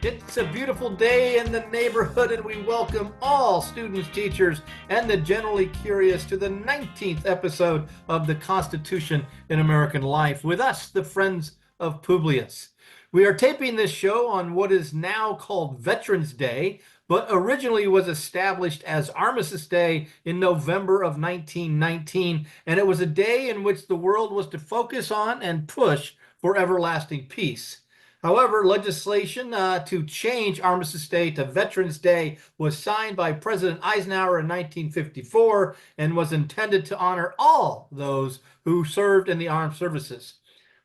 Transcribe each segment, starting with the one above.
It's a beautiful day in the neighborhood, and we welcome all students, teachers, and the generally curious to the 19th episode of the Constitution in American Life. With us, the Friends of Publius. We are taping this show on what is now called Veterans Day, but originally was established as Armistice Day in November of 1919, and it was a day in which the world was to focus on and push for everlasting peace. However, legislation to change Armistice Day to Veterans Day was signed by President Eisenhower in 1954 and was intended to honor all those who served in the armed services.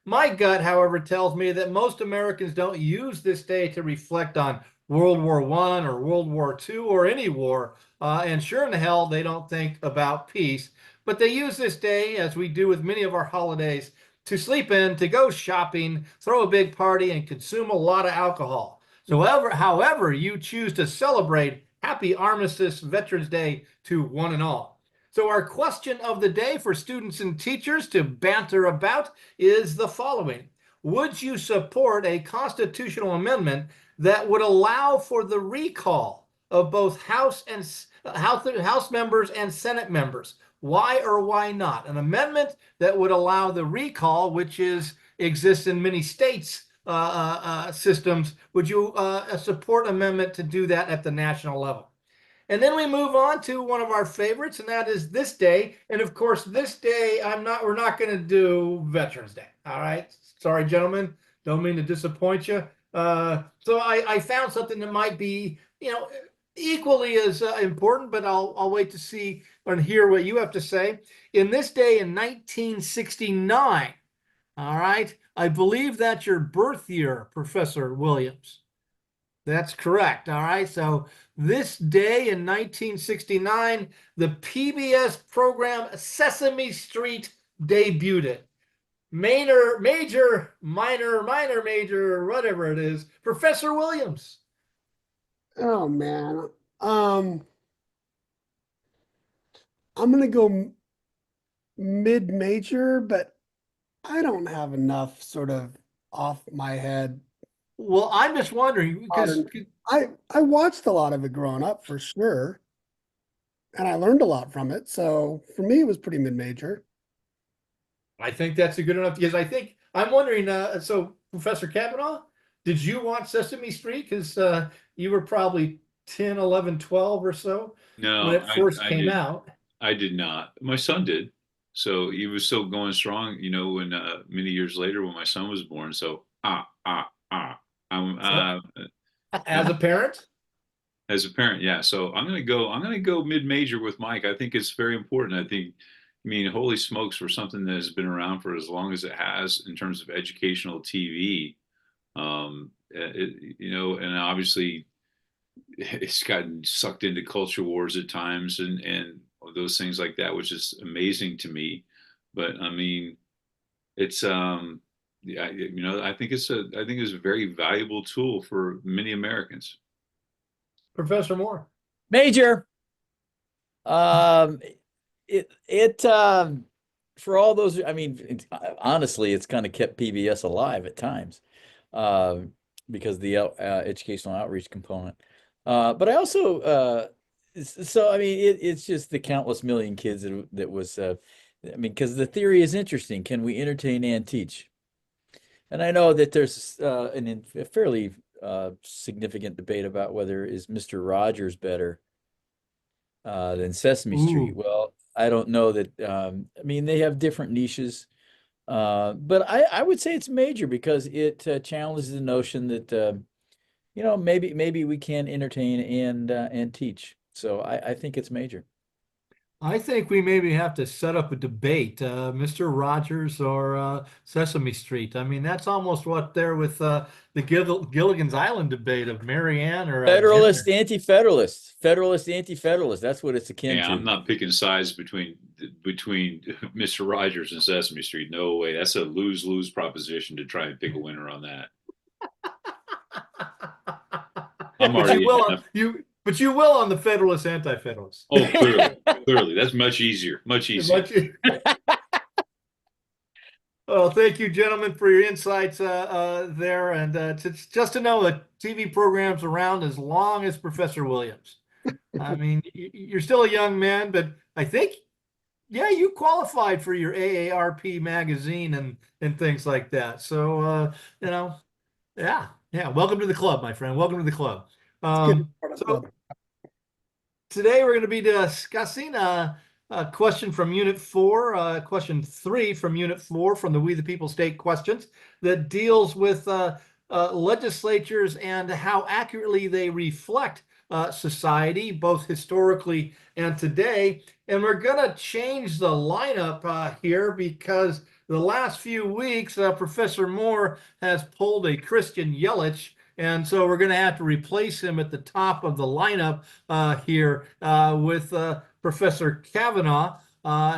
My gut, however, tells me that most Americans don't use this day to reflect on World War I or World War II or any war, and sure in the hell they don't think about peace. But they use this day, as we do with many of our holidays, to sleep in, to go shopping, throw a big party, and consume a lot of alcohol. So however you choose to celebrate, happy Armistice Veterans Day to one and all. So our question of the day for students and teachers to banter about is the following. Would you support a constitutional amendment that would allow for the recall of both House members and Senate members? Why or why not? An amendment that would allow the recall, which exists in many states' systems. Would you support an amendment to do that at the national level? And then we move on to one of our favorites, and that is this day. And of course, this day, we're not going to do Veterans Day. All right. Sorry, gentlemen. Don't mean to disappoint you. So I found something that might be, equally as important, but I'll wait to see and hear what you have to say. In this day in 1969, all right, I believe that's your birth year, Professor Williams. That's correct. All right. So this day in 1969, the PBS program Sesame Street debuted. Major, minor, major, whatever it is. Professor Williams. Oh man. I'm gonna go mid-major, but I don't have enough sort of off my head. Well, I'm just wondering because I watched a lot of it growing up for sure, and I learned a lot from it. So for me, it was pretty mid-major. I think that's a good enough, because I'm wondering, so Professor Kavanaugh, did you watch Sesame Street? Because you were probably 10, 11, 12 or so No, when it first came out. I did not. My son did. So he was still going strong, when many years later when my son was born. So As a parent? As a parent, yeah. So I'm gonna go mid-major with Mike. I think it's very important. Holy smokes, for something that has been around for as long as it has in terms of educational TV, and obviously it's gotten sucked into culture wars at times and those things like that, which is amazing to me. But it's yeah, I think it's a very valuable tool for many Americans. Professor Moore. Major. It for all those, honestly, it's kind of kept PBS alive at times, because the educational outreach component. But I also, it's just the countless million kids that was, because the theory is interesting. Can we entertain and teach? And I know that there's a fairly significant debate about whether is Mr. Rogers better than Sesame Street. Well, I don't know that. They have different niches, but I would say it's major because it challenges the notion that maybe we can entertain and teach. So I think it's major. I think we maybe have to set up a debate, Mr. Rogers or Sesame Street. That's almost what they're with the Gilligan's Island debate of Marianne or Federalist, anti-federalist, federalist, anti-federalist. That's what it's akin to. I'm not picking sides between Mr. Rogers and Sesame Street. No way. That's a lose-lose proposition to try and pick a winner on that. I'm already But you will on the Federalist, anti-Federalist. Oh, clearly. That's much easier. Much easier. Well, thank you, gentlemen, for your insights there. And just to know that TV programs around as long as Professor Williams. I mean, you're still a young man, but I think, yeah, you qualified for your AARP magazine and things like that. So, you know, yeah, yeah. Welcome to the club, my friend. Welcome to the club. It's good to be part of the So club. today we're going to be discussing a question from Unit 4, question 3 from Unit 4 from the We the People State questions that deals with legislatures and how accurately they reflect society, both historically and today. And we're going to change the lineup here because the last few weeks, Professor Moore has pulled a Christian Yelich. And so we're going to have to replace him at the top of the lineup here with Professor Kavanaugh,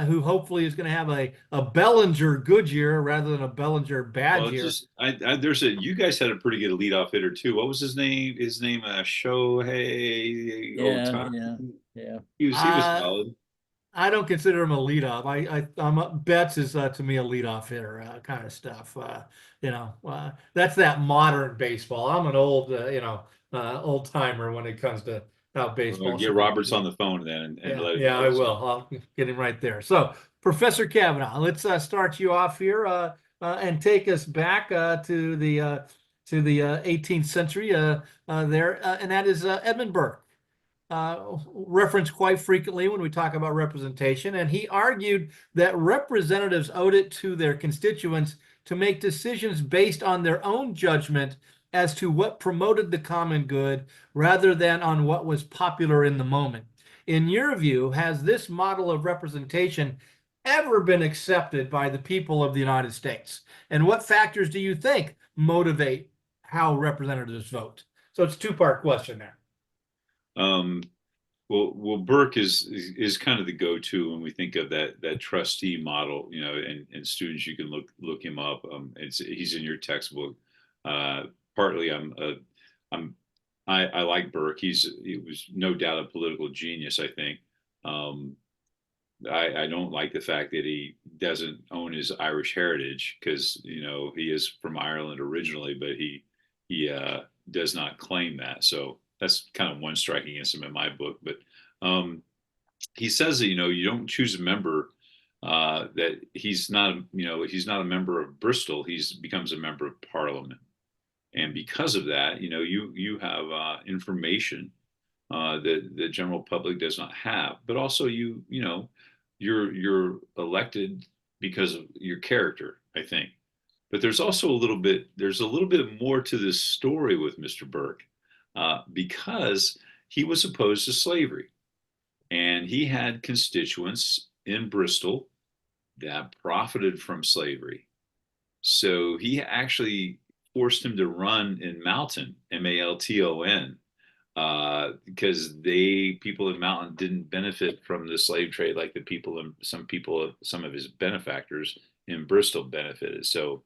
who hopefully is going to have a Bellinger good year rather than a Bellinger bad Well, year. just there's you guys had a pretty good leadoff hitter too. What was his name? His name Shohei Yeah, Ohtani. yeah. He was Uh, solid. I don't consider him a leadoff. Betts is to me a leadoff hitter kind of stuff. That's that modern baseball. I'm an old old timer when it comes to how baseball Get should be Roberts on played. the phone then and Yeah, let him yeah, know. I will. I'll get him right there. So, Professor Kavanaugh, let's start you off here and take us back to the 18th century there, and that is Edmund Burke, referenced quite frequently when we talk about representation. And he argued that representatives owed it to their constituents to make decisions based on their own judgment as to what promoted the common good rather than on what was popular in the moment. In your view, has this model of representation ever been accepted by the people of the United States? And what factors do you think motivate how representatives vote? So it's a two-part question there. Um, well, Burke is kind of the go-to when we think of that trustee model. And students, you can look him up. He's in your textbook. Partly, I like Burke. He was no doubt a political genius, I think. Um, I don't like the fact that he doesn't own his Irish heritage because he is from Ireland originally, but he does not claim that. So that's kind of one strike against him in my book. But um, he says that you don't choose a member, that he's not a member of Bristol. He's becomes a member of Parliament, and because of that, you have information that the general public does not have. But also, you're elected because of your character, I think. But there's a little bit more to this story with Mr. Burke, because he was opposed to slavery, and he had constituents in Bristol that profited from slavery. So he actually forced him to run in Malton, Malton, because people in Mountain didn't benefit from the slave trade like some of his benefactors in Bristol benefited. So,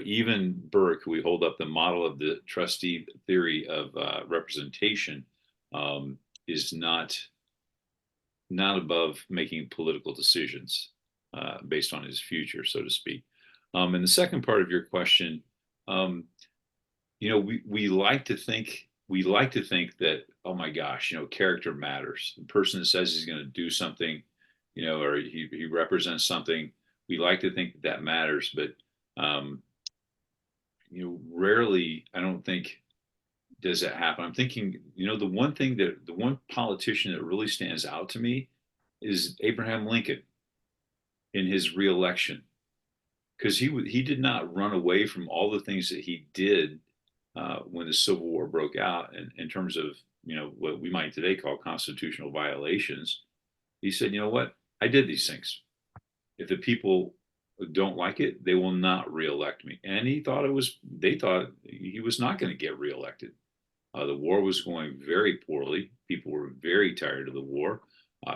even Burke, we hold up the model of the trustee theory of representation, is not above making political decisions based on his future, so to speak. And the second part of your question, we like to think that, oh my gosh, character matters. The person that says he's going to do something, or he represents something, we like to think that matters, but rarely, I don't think, does that happen. I'm thinking, the one politician that really stands out to me is Abraham Lincoln in his reelection, because he did not run away from all the things that he did when the Civil War broke out, and in terms of what we might today call constitutional violations. He said, you know what, I did these things. If the people don't like it, they will not reelect me. And they thought he was not going to get reelected. The war was going very poorly. People were very tired of the war.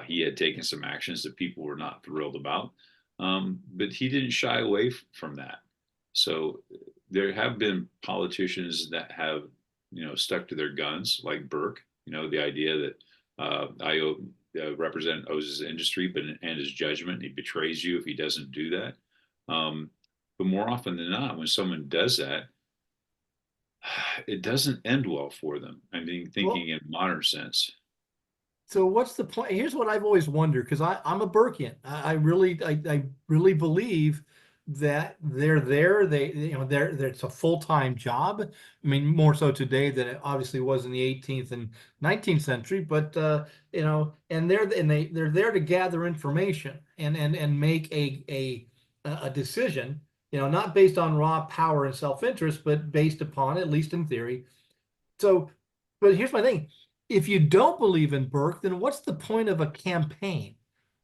He had taken some actions that people were not thrilled about, but he didn't shy away from that. So there have been politicians that have, stuck to their guns, like Burke. The idea that representative owes his industry, and his judgment. He betrays you if he doesn't do that. But more often than not, when someone does that, it doesn't end well for them. I mean, thinking Well, in modern sense. so what's the point? Here's what I've always wondered, because I'm a Burkean. I really believe that they're there. They're it's a full-time job. I mean, more so today than it obviously was in the 18th and 19th century. But and they're there to gather information and make a decision. Not based on raw power and self-interest, but based upon, at least in theory. So, but here's my thing. If you don't believe in Burke, then what's the point of a campaign?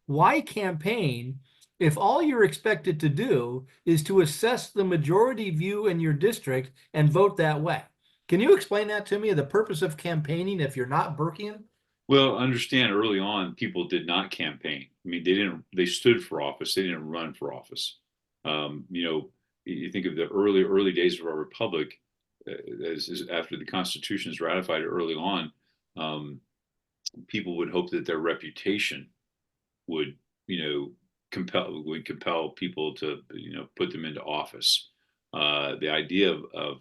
Why campaign if all you're expected to do is to assess the majority view in your district and vote that way? Can you explain that to me, the purpose of campaigning if you're not Burkean? Well, understand early on, people did not campaign. I mean, they stood for office. They didn't run for office. You know, you think of the early days of our republic, as after the Constitution is ratified early on, um, people would hope that their reputation would, compel people to, put them into office. The idea of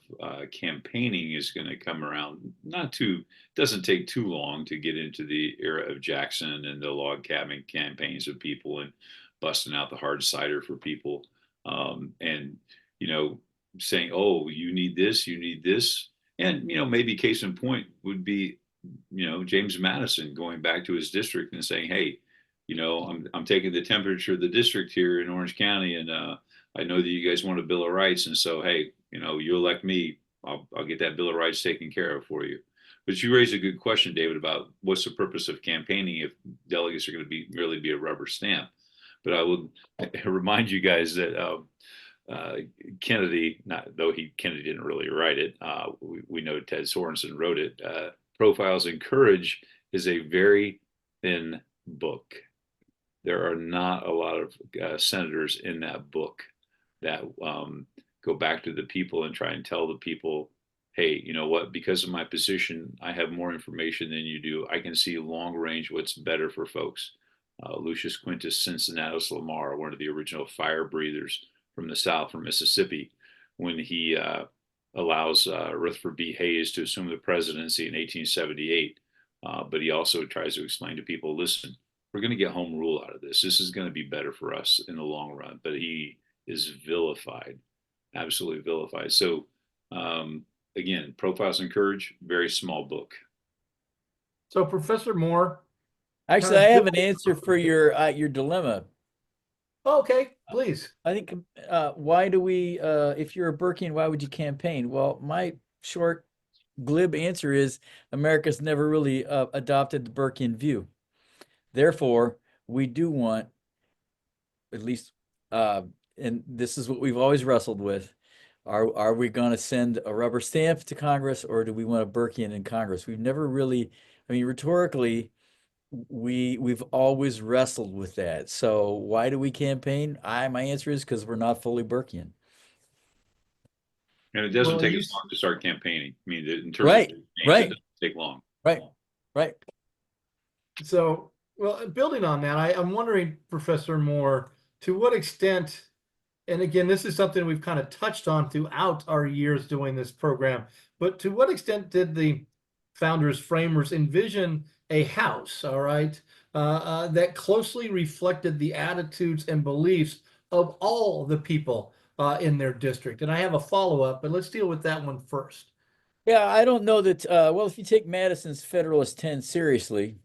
campaigning is going to come around. Not too Doesn't take too long to get into the era of Jackson and the log cabin campaigns of people and busting out the hard cider for people, and you know saying, "Oh, you need this," and maybe case in point would be James Madison going back to his district and saying, "Hey, I'm taking the temperature of the district here in Orange County, and I know that you guys want a Bill of Rights, and so hey, you elect me, I'll get that Bill of Rights taken care of for you." But you raised a good question, David, about what's the purpose of campaigning if delegates are going to really be a rubber stamp. But I will remind you guys that Kennedy, not though Kennedy didn't really write it, we know Ted Sorensen wrote it. Profiles in Courage is a very thin book. There are not a lot of senators in that book that go back to the people and try and tell the people, hey, you know what, because of my position, I have more information than you do. I can see long range what's better for folks. Lucius Quintus Cincinnatus Lamar, one of the original fire breathers from the South, from Mississippi, when he allows Rutherford B. Hayes to assume the presidency in 1878. But he also tries to explain to people, listen, we're going to get home rule out of this. This is going to be better for us in the long run. But he is vilified, absolutely vilified. So again, Profiles in Courage, very small book. So, Professor Moore. Actually, I have an answer for your dilemma. Okay, please. I think why do we if you're a Burkean, why would you campaign? Well, my short glib answer is America's never really adopted the Burkean view. Therefore, we do want, at least and this is what we've always wrestled with, are we going to send a rubber stamp to Congress, or do we want a Burkean in Congress? We've never really, I mean, rhetorically, we've always wrestled with that. So why do we campaign? My answer is because we're not fully Burkean. And it doesn't take as long to start campaigning. I mean, in terms right, of games, right, it doesn't take long. Right, right. So, well, building on that, I'm wondering, Professor Moore, to what extent, and again, this is something we've kind of touched on throughout our years doing this program, but to what extent did the founders, framers envision a house, all right, that closely reflected the attitudes and beliefs of all the people in their district? And I have a follow-up, but let's deal with that one first. Yeah, I don't know that, well, if you take Madison's Federalist 10 seriously,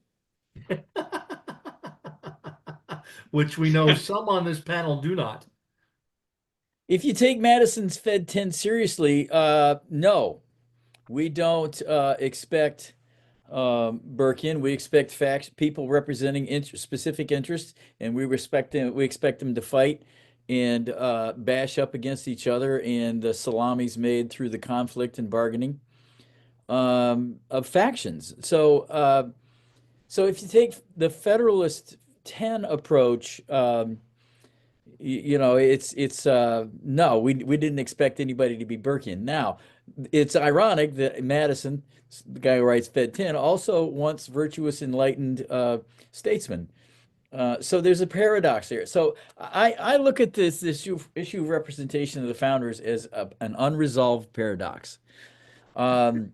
which we know some on this panel do not. If you take Madison's Fed 10 seriously, no, we don't expect Burkean. We expect facts, people representing specific interests, and we respect them. We expect them to fight and bash up against each other, and the salamis made through the conflict and bargaining of factions. So, so if you take the Federalist 10 approach, it's no, we didn't expect anybody to be Burkean. Now, it's ironic that Madison, the guy who writes Fed 10, also wants virtuous, enlightened statesmen. So there's a paradox here. So I look at this issue of representation of the founders as an unresolved paradox. Um,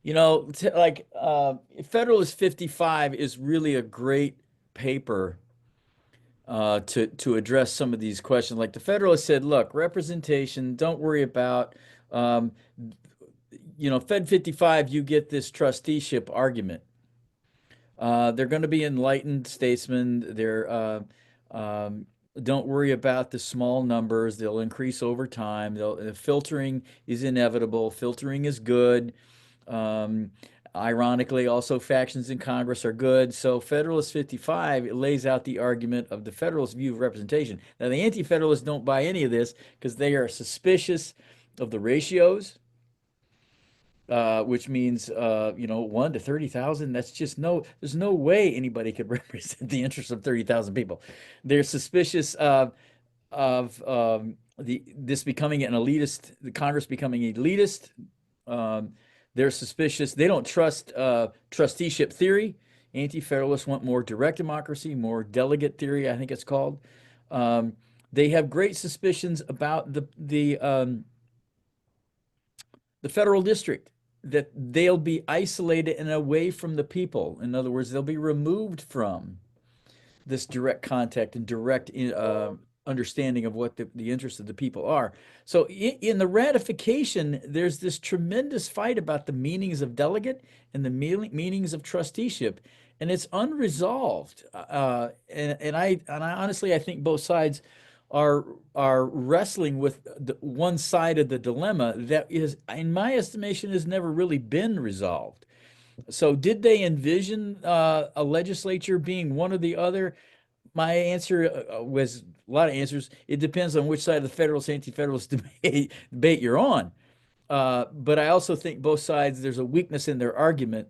like Federalist 55 is really a great paper to address some of these questions. Like the Federalist said, look, representation, don't worry about, um, Fed 55, you get this trusteeship argument. They're going to be enlightened statesmen. Um, don't worry about the small numbers. They'll increase over time. Filtering is inevitable. Filtering is good. Um, Ironically, also factions in Congress are good. So Federalist 55 lays out the argument of the Federalist view of representation. Now, the Anti-Federalists don't buy any of this because they are suspicious of the ratios, which means 1 to 30,000. That's just there's no way anybody could represent the interests of 30,000 people. They're suspicious of this becoming an elitist, the Congress becoming elitist. They're suspicious. They don't trust trusteeship theory. Anti-Federalists want more direct democracy, more delegate theory, I think it's called. They have great suspicions about the federal district, that they'll be isolated and away from the people. In other words, they'll be removed from this direct contact and direct understanding of what the interests of the people are. So in the ratification, there's this tremendous fight about the meanings of delegate and the meanings of trusteeship, and it's unresolved. And I honestly, I think both sides are wrestling with one side of the dilemma that is, in my estimation, has never really been resolved. So did they envision a legislature being one or the other? My answer was a lot of answers. It depends on which side of the Federalist, Anti-Federalist debate you're on. But I also think both sides, there's a weakness in their argument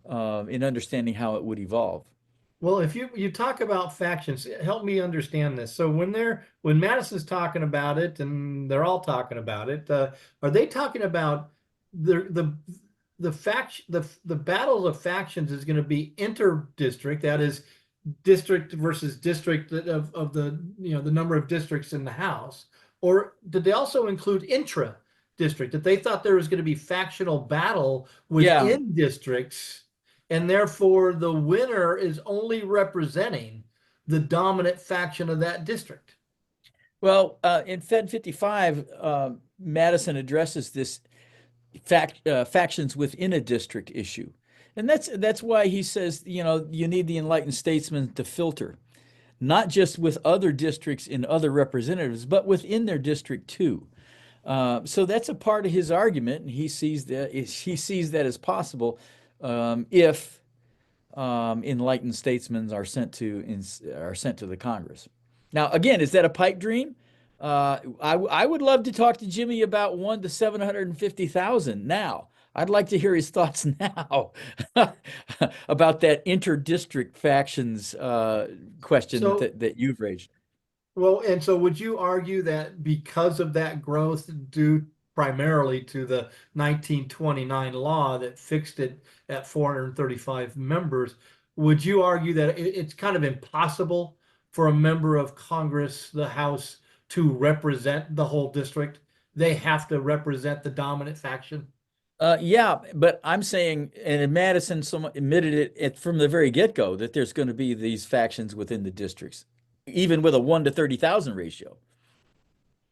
in understanding how it would evolve. Well, if you talk about factions, help me understand this. So when Madison's talking about it, and they're all talking about it, are they talking about the battles of factions is going to be inter-district, that is district versus district of the the number of districts in the House, or did they also include intra-district, that they thought there was going to be factional battle within districts? And therefore, the winner is only representing the dominant faction of that district. Well, in Fed 55, Madison addresses this factions within a district issue. And that's why he says, you need the enlightened statesmen to filter, not just with other districts and other representatives, but within their district too. So that's a part of his argument, and he sees that as possible. If enlightened statesmen are sent to the Congress. Now, again, is that a pipe dream? I would love to talk to Jimmy about 1 to 750,000 now. I'd like to hear his thoughts now about that interdistrict factions question that you've raised. Well, and so would you argue that because of that growth due primarily to the 1929 law that fixed it at 435 members, would you argue that it's kind of impossible for a member of Congress, the House, to represent the whole district? They have to represent the dominant faction? Yeah, but I'm saying, and Madison admitted it from the very get-go, that there's going to be these factions within the districts, even with a 1 to 30,000 ratio.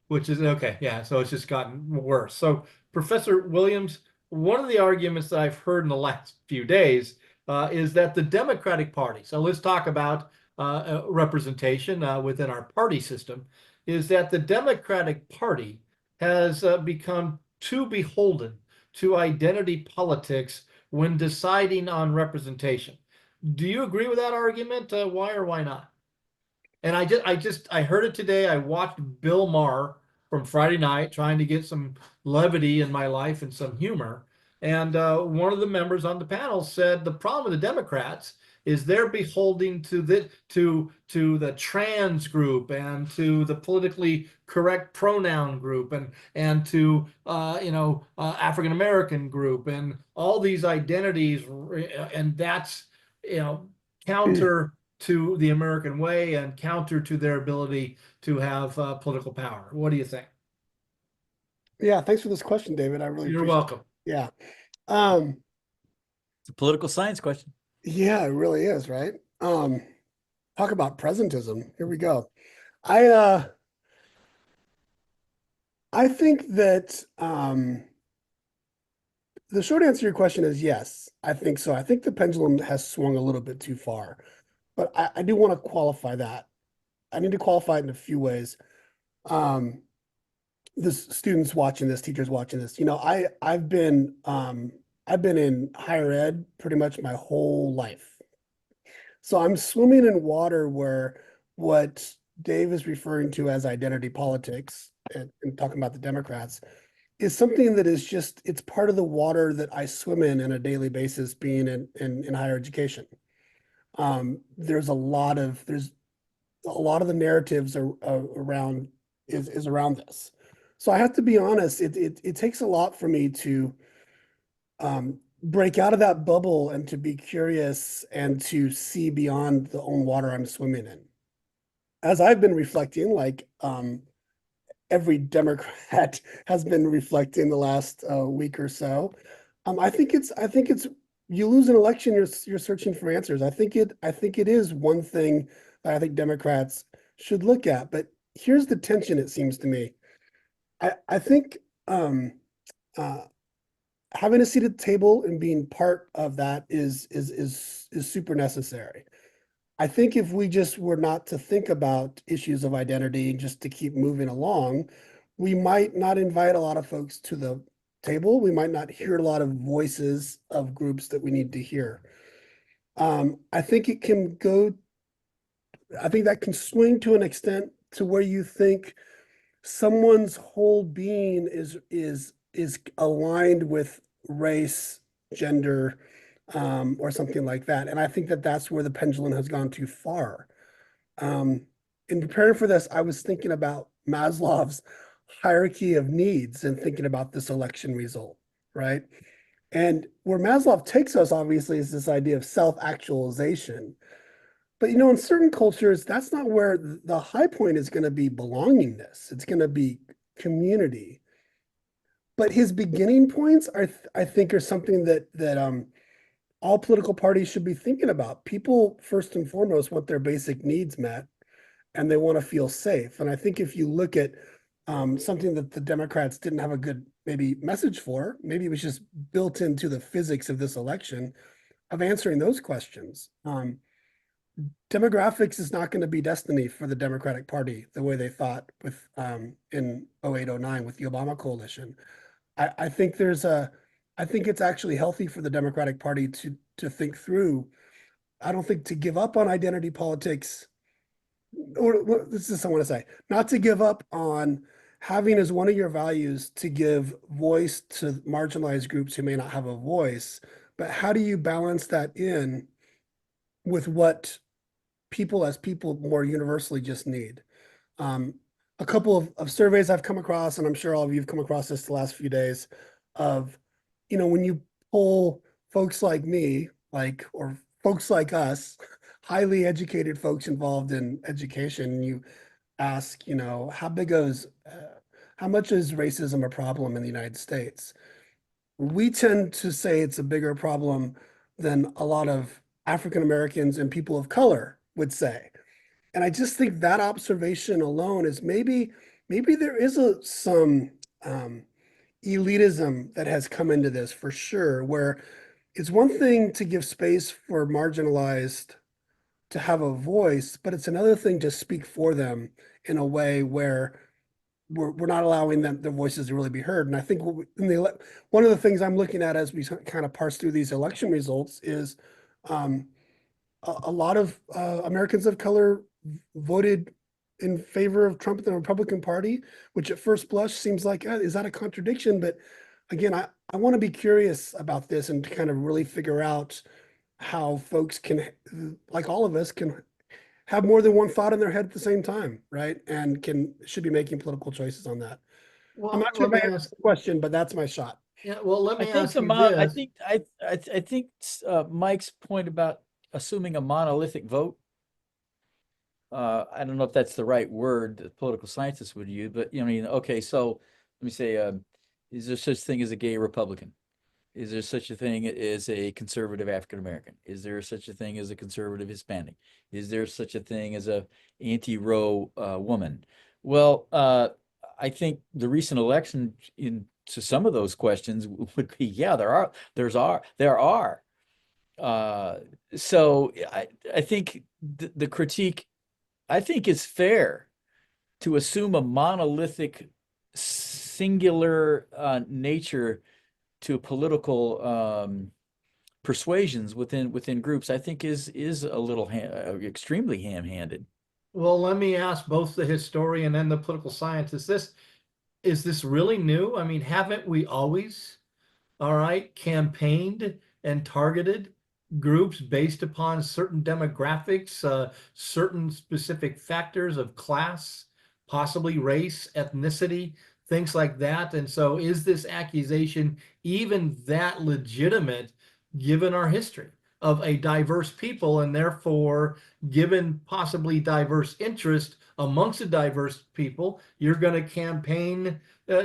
Which is okay. Yeah. So it's just gotten worse. So Professor Williams, one of the arguments that I've heard in the last few days is that the Democratic Party, so let's talk about representation within our party system, is that the Democratic Party has become too beholden to identity politics when deciding on representation. Do you agree with that argument? Why or why not? And I heard it today. I watched Bill Maher from Friday night trying to get some levity in my life and some humor. And one of the members on the panel said the problem with the Democrats is they're beholden to the trans group and to the politically correct pronoun group and to African American group and all these identities, and that's counter to the American way and counter to their ability to have political power. What do you think? Yeah, thanks for this question, David. I really You're appreciate welcome. it. Yeah. Um, It's a political science question. yeah, it really is, right? Talk about presentism. Here we go. I I think that the short answer to your question is yes. I think so. I think the pendulum has swung a little bit too far, but I do want to qualify that. I need to qualify it in a few ways. Um, the students watching this, teachers watching this, I've been in higher ed pretty much my whole life. So I'm swimming in water where what Dave is referring to as identity politics and talking about the Democrats is something that is just, it's part of the water that I swim in a daily basis being in higher education. There's a lot of the narratives around is around this. So I have to be honest, it takes a lot for me to break out of that bubble and to be curious and to see beyond the own water I'm swimming in. As I've been reflecting, like every Democrat has been reflecting the last week or so, I think it's you lose an election, you're searching for answers. I think it is one thing that I think Democrats should look at. But here's the tension, it seems to me. I think uh, having a seat at the table and being part of that is super necessary. I think if we just were not to think about issues of identity just to keep moving along, we might not invite a lot of folks to the table. We might not hear a lot of voices of groups that we need to hear. I think it can go, I think that can swing to an extent to where you think someone's whole being is aligned with race, gender, or something like that. And I think that that's where the pendulum has gone too far. In preparing for this, I was thinking about Maslow's hierarchy of needs and thinking about this election result, right? And where Maslow takes us, obviously, is this idea of self-actualization. But in certain cultures, that's not where the high point is going to be belongingness. It's going to be community. But his beginning points are, I think, are something that all political parties should be thinking about. People, first and foremost, want their basic needs met, and they want to feel safe. And I think if you look at something that the Democrats didn't have a good maybe message for, maybe it was just built into the physics of this election of answering those questions. Demographics is not going to be destiny for the Democratic Party the way they thought with in 08, 09 with the Obama coalition. I think I think it's actually healthy for the Democratic Party to think through. I don't think to give up on identity politics, or this is what I want to say, not to give up on having as one of your values to give voice to marginalized groups who may not have a voice, but how do you balance that in with what people as people more universally just need? A couple of surveys I've come across, and I'm sure all of you have come across this the last few days, of, when you poll folks like me, or folks like us, highly educated folks involved in education, you ask, how much is racism a problem in the United States? We tend to say it's a bigger problem than a lot of African Americans and people of color would say. And I just think that observation alone is maybe there is some elitism that has come into this for sure, where it's one thing to give space for marginalized to have a voice, but it's another thing to speak for them in a way where we're not allowing their voices to really be heard. And I think one of the things I'm looking at as we kind of parse through these election results is a lot of Americans of color voted in favor of Trump and the Republican Party, which at first blush seems like, is that a contradiction? But again, I want to be curious about this and to kind of really figure out how folks can, like all of us, can have more than one thought in their head at the same time, right? And should be making political choices on that. I'm not sure if I answered the question, but that's my shot. Yeah, well, let I me think ask the you mon I this. think I think Mike's point about assuming a monolithic vote I don't know if that's the right word that political scientists would use, but I mean, okay, so let me say, is there such thing as a gay Republican? Is there such a thing as a conservative African American? Is there such a thing as a conservative Hispanic? Is there such a thing as a anti-Roe woman? Well, I think the recent election into some of those questions would be, yeah, there are. So I think the critique, I think it's fair to assume a monolithic, singular nature to political persuasions within groups. I think is a little extremely ham-handed. Well, let me ask both the historian and the political scientist this. Is this really new? I mean, haven't we always, all right, campaigned and targeted groups based upon certain demographics, certain specific factors of class, possibly race, ethnicity, things like that? And so is this accusation even that legitimate given our history of a diverse people, and therefore given possibly diverse interest amongst a diverse people, you're going to campaign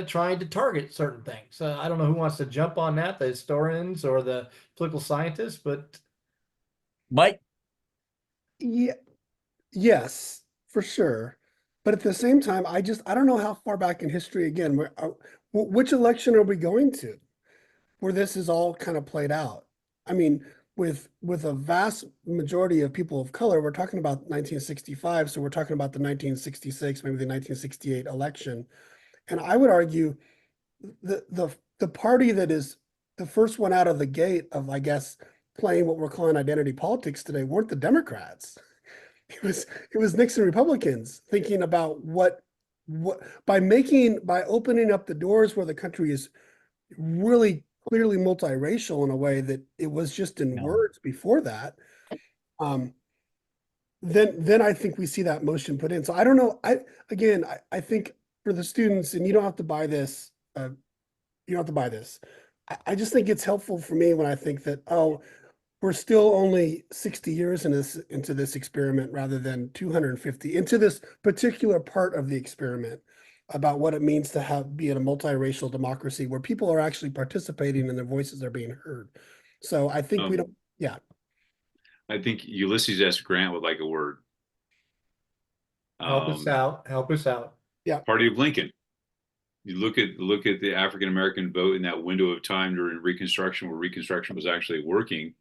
trying to target certain things. I don't know who wants to jump on that, the historians or the political scientists, but Mike, Yeah, yes, for sure. But at the same time, I don't know how far back in history again, which election are we going to where this is all kind of played out? I mean, with a vast majority of people of color, we're talking about 1965, so we're talking about the 1966, maybe the 1968 election. And I would argue the party that is the first one out of the gate of, I guess, playing what we're calling identity politics today weren't the Democrats. It was Nixon Republicans thinking about what by opening up the doors where the country is really clearly multiracial in a way that it was just in No. words before that. Then I think we see that motion put in. So I don't know. I think for the students, and you don't have to buy this. You don't have to buy this. I just think it's helpful for me when I think that, oh, we're still only 60 years into this experiment rather than 250 into this particular part of the experiment about what it means to be in a multiracial democracy where people are actually participating and their voices are being heard. So I think we don't, yeah. I think Ulysses S. Grant would like a word. help us out. Help us out. Yeah. Party of Lincoln. You look at the African American vote in that window of time during Reconstruction, where Reconstruction was actually working,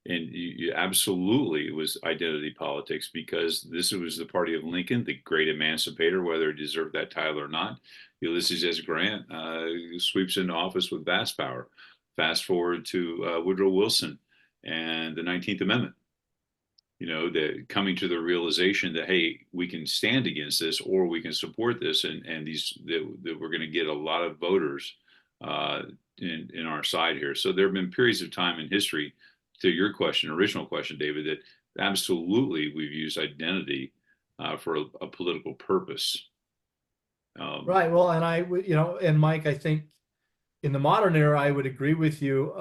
and you absolutely it was identity politics, because this was the party of Lincoln, the great emancipator, whether he deserved that title or not. Ulysses S. Grant sweeps into office with vast power. Fast forward to Woodrow Wilson and the 19th Amendment. The coming to the realization that, hey, we can stand against this or we can support this, and that we're going to get a lot of voters in our side here. So there have been periods of time in history, to your original question, David, that absolutely we've used identity for a political purpose. Right. Well, and and Mike, I think in the modern era, I would agree with you.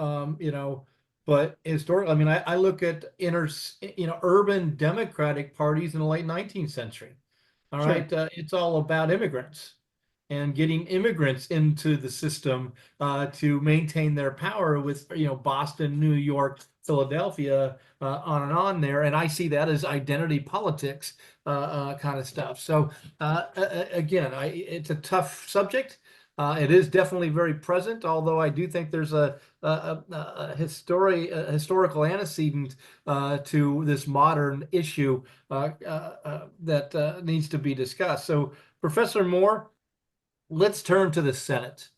But historically, I mean, I look at urban democratic parties in the late 19th century. All Sure. right, it's all about immigrants and getting immigrants into the system to maintain their power with Boston, New York, Philadelphia, on and on there. And I see that as identity politics kind of stuff. So again, it's a tough subject. It is definitely very present, although I do think there's a historical antecedent to this modern issue that needs to be discussed. So, Professor Moore, let's turn to the Senate.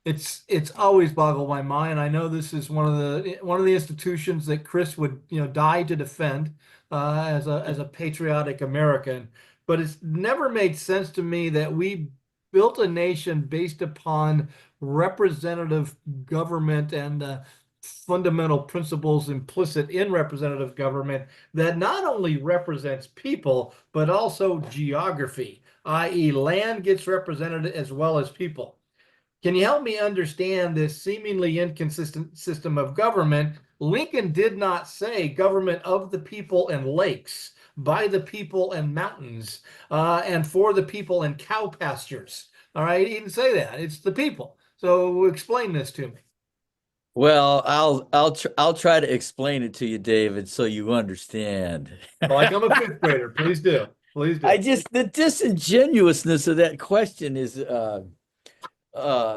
It's always boggled my mind. I know this is one of the institutions that Chris would die to defend as a patriotic American, but it's never made sense to me that we built a nation based upon representative government and the fundamental principles implicit in representative government that not only represents people, but also geography, i.e. land gets represented as well as people. Can you help me understand this seemingly inconsistent system of government? Lincoln did not say government of the people and lakes, by the people and mountains, and for the people and cow pastures. All right, he didn't say that. It's the people. So explain this to me. Well, I'll try to explain it to you, David, so you understand. Like I'm a fifth grader. Please do. Please do. The disingenuousness of that question is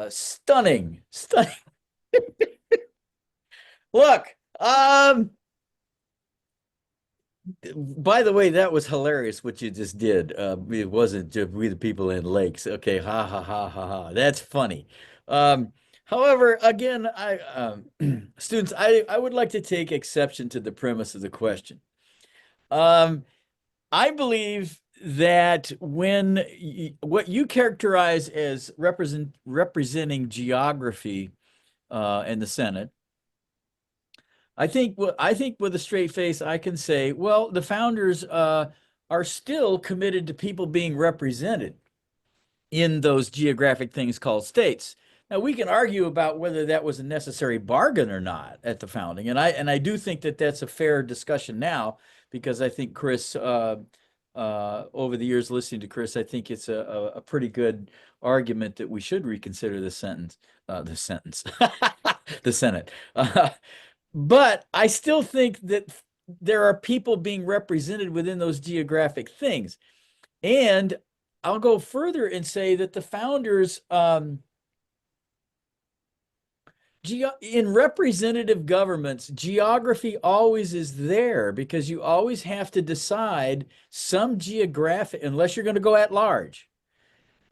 stunning. Stunning. Look, by the way, that was hilarious what you just did. It wasn't just we the people in lakes. Okay, ha ha ha ha ha. That's funny. However, again, students, I would like to take exception to the premise of the question. I believe that when what you characterize as representing geography in the Senate, I think with a straight face, I can say, well, the founders are still committed to people being represented in those geographic things called states. Now, we can argue about whether that was a necessary bargain or not at the founding, and I do think that that's a fair discussion now, because I think Chris, over the years listening to Chris, I think it's a pretty good argument that we should reconsider the Senate. But I still think that there are people being represented within those geographic things. And I'll go further and say that the founders, in representative governments, geography always is there, because you always have to decide some geographic, unless you're going to go at large.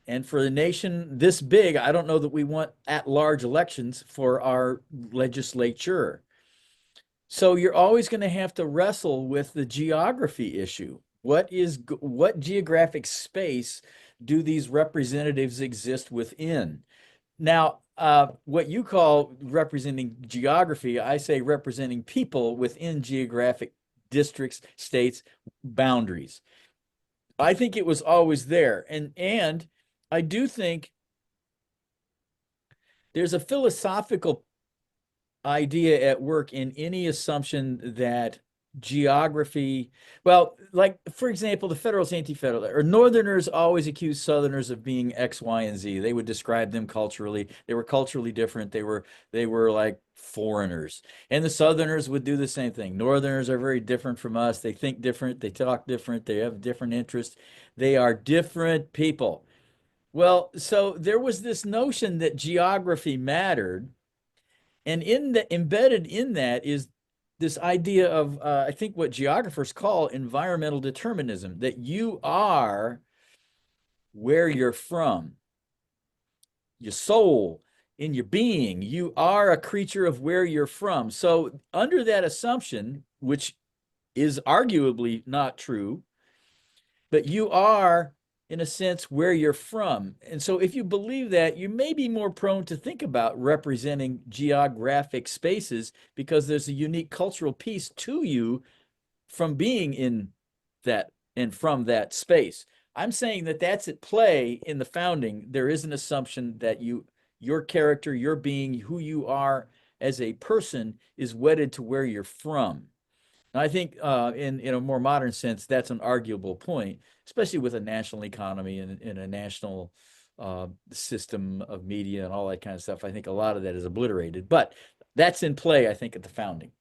And for the nation this big, I don't know that we want at-large elections for our legislature. So you're always going to have to wrestle with the geography issue. What geographic space do these representatives exist within? Now, what you call representing geography, I say representing people within geographic districts, states, boundaries. I think it was always there. And I do think there's a philosophical idea at work in any assumption that geography, well, like, for example, the Federals, anti-Federal, or Northerners always accuse Southerners of being X, Y, and Z. They would describe them culturally. They were culturally different. They were like foreigners. And the Southerners would do the same thing. Northerners are very different from us. They think different. They talk different. They have different interests. They are different people. Well, so there was this notion that geography mattered. And embedded in that is this idea of, I think, what geographers call environmental determinism, that you are where you're from. Your soul, in your being, you are a creature of where you're from. So under that assumption, which is arguably not true, but you are, in a sense, where you're from. And so if you believe that, you may be more prone to think about representing geographic spaces, because there's a unique cultural piece to you from being in that and from that space. I'm saying that that's at play in the founding. There is an assumption that your character, your being, who you are as a person, is wedded to where you're from. And I think in a more modern sense, that's an arguable point, especially with a national economy and a national system of media and all that kind of stuff. I think a lot of that is obliterated, but that's in play, I think, at the founding.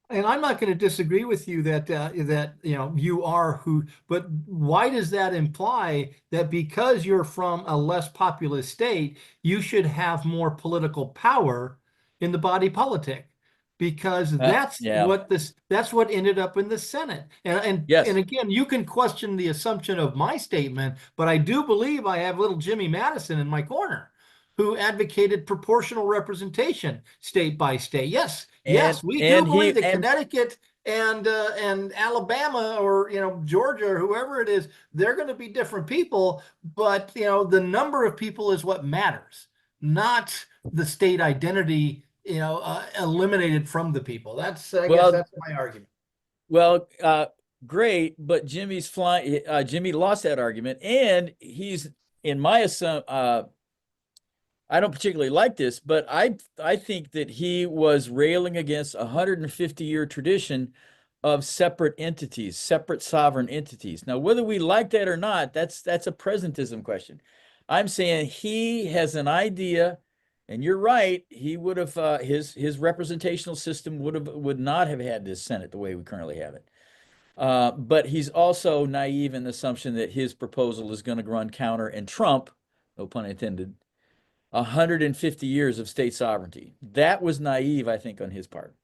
And I'm not going to disagree with you that you are who, but why does that imply that because you're from a less populous state, you should have more political power in the body politic? Because that's what ended up in the Senate. And yes. And again, you can question the assumption of my statement, but I do believe I have little Jimmy Madison in my corner, who advocated proportional representation state by state. Yes, we do believe that Connecticut and Alabama, or Georgia, or whoever it is, they're going to be different people, but the number of people is what matters, not the state identity eliminated from the people. I guess that's my argument. Well, great, but Jimmy lost that argument, and he's, in my assumption, I don't particularly like this, but I think that he was railing against a 150-year tradition of separate entities, separate sovereign entities. Now, whether we like that or not, that's a presentism question. I'm saying he has an idea, and you're right. He would have his representational system would not have had this Senate the way we currently have it. But he's also naive in the assumption that his proposal is going to run counter and trump, no pun intended, 150 years of state sovereignty. That was naive, I think, on his part.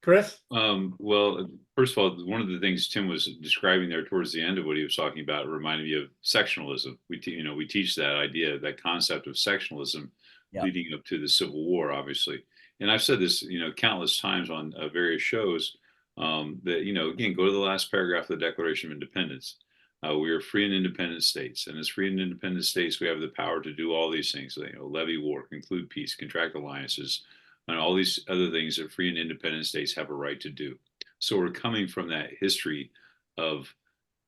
Chris? Well, first of all, one of the things Tim was describing there towards the end of what he was talking about reminded me of sectionalism. We teach that idea, that concept of sectionalism, Yeah. leading up to the Civil War, obviously. And I've said this, countless times on various shows, that, again, go to the last paragraph of the Declaration of Independence. We are free and independent states, and as free and independent states, we have the power to do all these things. Levy war, conclude peace, contract alliances, and all these other things that free and independent states have a right to do. So we're coming from that history of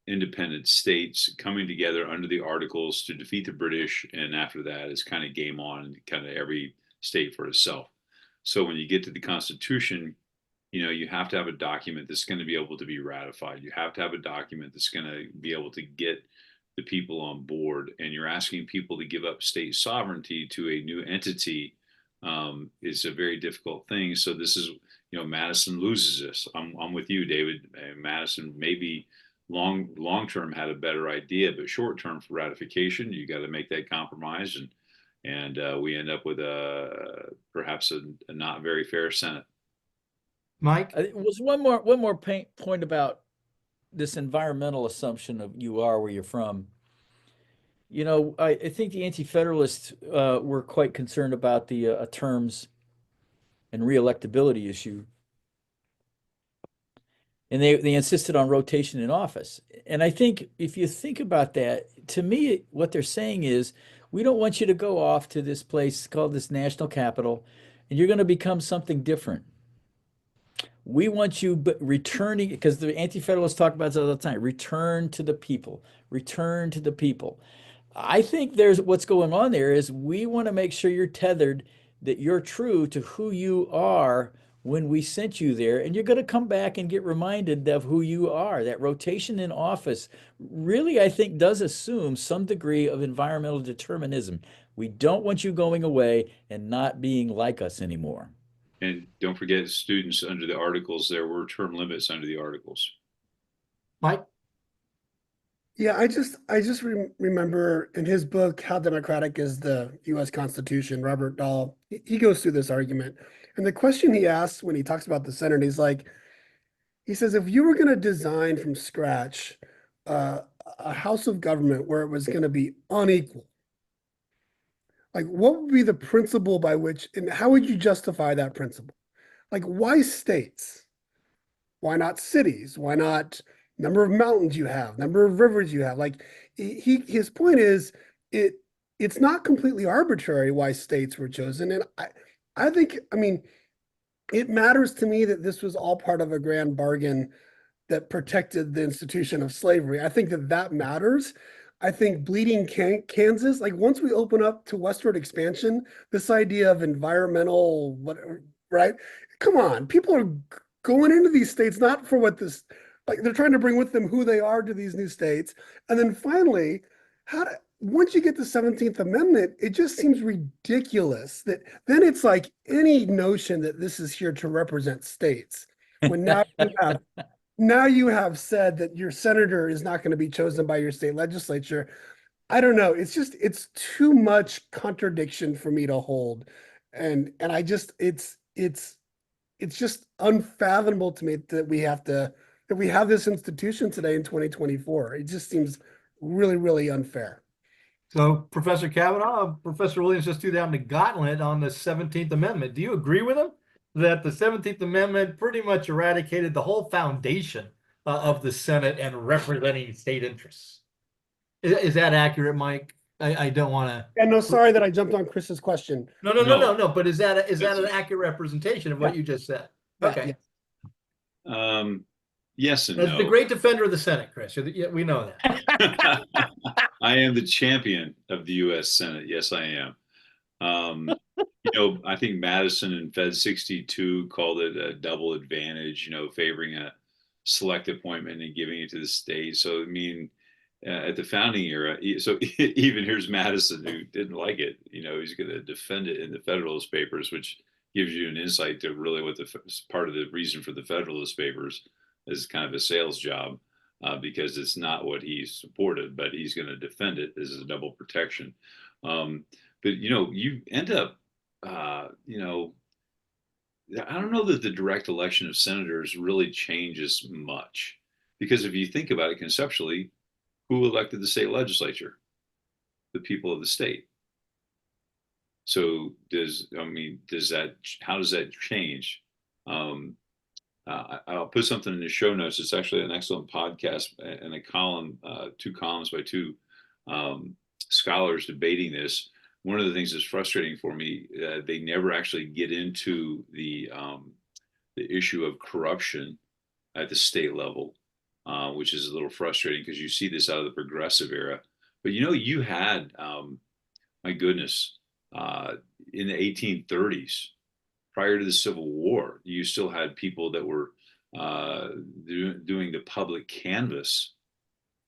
independent states coming together under the Articles to defeat the British, and after that, it's kind of game on, kind of every state for itself. So when you get to the Constitution, you have to have a document that's going to be able to be ratified. You have to have a document that's going to be able to get the people on board. And you're asking people to give up state sovereignty to a new entity is a very difficult thing. So this is, Madison loses this. I'm with you, David. Madison maybe long term had a better idea, but short term for ratification, you got to make that compromise, and we end up with perhaps a not very fair Senate. Mike? It was one more point about this environmental assumption of you are where you're from. I think the anti-federalists were quite concerned about the terms and reelectability issue, and they insisted on rotation in office. And I think if you think about that, to me, what they're saying is, we don't want you to go off to this place called this national capital, and you're going to become something different. We want you returning, because the anti-federalists talk about this all the time, return to the people, return to the people. I think what's going on there is we want to make sure you're tethered, that you're true to who you are when we sent you there, and you're going to come back and get reminded of who you are. That rotation in office really, I think, does assume some degree of environmental determinism. We don't want you going away and not being like us anymore. And don't forget, students, under the Articles, there were term limits under the Articles. Mike? Yeah, I just remember in his book, How Democratic is the U.S. Constitution, Robert Dahl, he goes through this argument. And the question he asks when he talks about the Senate, he says, if you were going to design from scratch a house of government where it was going to be unequal, like, what would be the principle by which, and how would you justify that principle? Like, why states? Why not cities? Why not number of mountains you have, number of rivers you have? Like, his point is, it's not completely arbitrary why states were chosen. And I think, it matters to me that this was all part of a grand bargain that protected the institution of slavery. I think that matters. I think bleeding Kansas, like, once we open up to westward expansion, this idea of environmental, whatever, right? Come on, people are going into these states not for what this, like, they're trying to bring with them who they are to these new states. And then finally, once you get the 17th Amendment, it just seems ridiculous that then it's like any notion that this is here to represent states. When now you have said that your senator is not going to be chosen by your state legislature. I don't know. It's too much contradiction for me to hold. And it's just unfathomable to me that we have this institution today in 2024. It just seems really, really unfair. So, Professor Kavanaugh, Professor Williams just threw down the gauntlet on the 17th Amendment. Do you agree with him that the 17th Amendment pretty much eradicated the whole foundation of the Senate and representing state interests? Is that accurate, Mike? I don't want to. Yeah, no, sorry that I jumped on Chris's question. No. But is that an accurate representation of what you just said? Okay. Yeah. Yes and As no. the great defender of the Senate, Chris, we know that. I am the champion of the U.S. Senate. Yes, I am. I think Madison in Fed 62 called it a double advantage, favoring select appointment and giving it to the state. So I mean, at the founding era, so even here's Madison, who didn't like it. He's going to defend it in the Federalist Papers, which gives you an insight to really what part of the reason for the Federalist Papers is kind of a sales job, because it's not what he supported, but he's going to defend it. This is a double protection. But you end up, I don't know that the direct election of senators really changes much, because if you think about it conceptually, who elected the state legislature? The people of the state. So how does that change? I'll put something in the show notes. It's actually an excellent podcast and a column, 2 columns by 2 scholars debating this. One of the things that's frustrating for me, they never actually get into the issue of corruption at the state level, which is a little frustrating because you see this out of the progressive era. But you had, my goodness, in the 1830s, prior to the Civil War, you still had people that were doing the public canvass